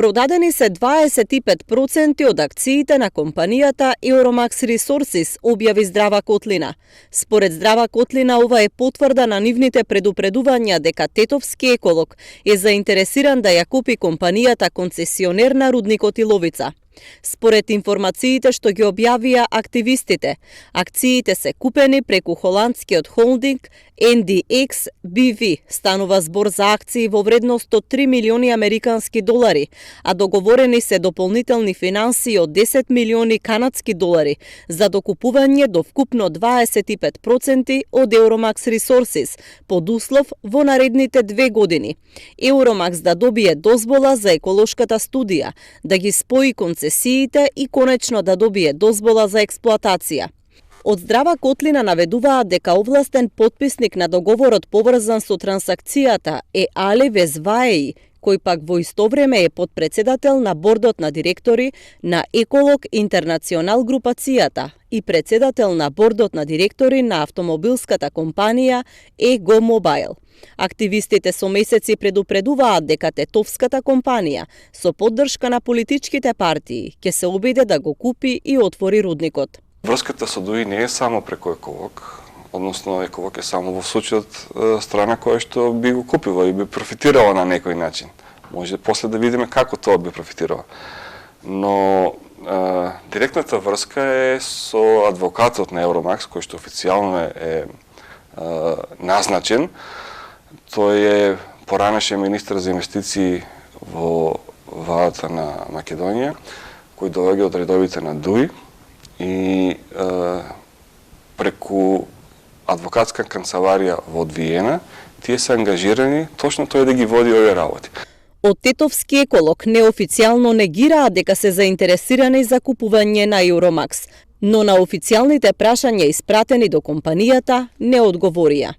Продадени се 25% од акциите на компанијата Euromax Resources, објави Здрава Котлина. Според Здрава Котлина, ова е потврда на нивните предупредувања дека тетовски еколог е заинтересиран да ја купи компанијата концесионер на рудникот Иловица. Според информациите што ги објавија активистите, акциите се купени преку холандскиот холдинг NDX BV. Станува збор за акции во вредност од 3 милиони американски долари, а договорени се дополнителни финансии од 10 милиони канадски долари за докупување до вкупно 25% од Euromax Resources под услов во наредните 2 години. Euromax да добие дозвола за еколошката студија, да ги спои концесиите и конечно да добие дозвола за експлоатација. Од Здрава Котлина наведуваат дека овластен потписник на договорот поврзан со трансакцијата е Али Везваеи, кој пак во исто време е подпредседател на бордот на директори на Еколог Интернационал групацијата и председател на бордот на директори на автомобилската компанија Ego Mobile. Активистите со месеци предупредуваат дека тетовската компанија со поддршка на политичките партии ќе се обиде да го купи и отвори рудникот. Врската со ДУИ не е само преку еколог, односно еколог е само во случајот страна која што би го купила и би профитирала на некој начин. Може после да видиме како тоа би профитирала. Но директната врска е со адвокатот на Euromax, кој што официјално е назначен. Тој е поранешен министар за инвестиции во владата на Македонија, кој доаѓа од редовите на ДУИ и преку адвокатска канцеларија во Виена, тие се ангажирани точно тој да ги води овие работи. Од тетовски еколог неофицијално негираат дека се заинтересирани за купување на Euromax, но на официјалните прашања испратени до компанијата не одговорија.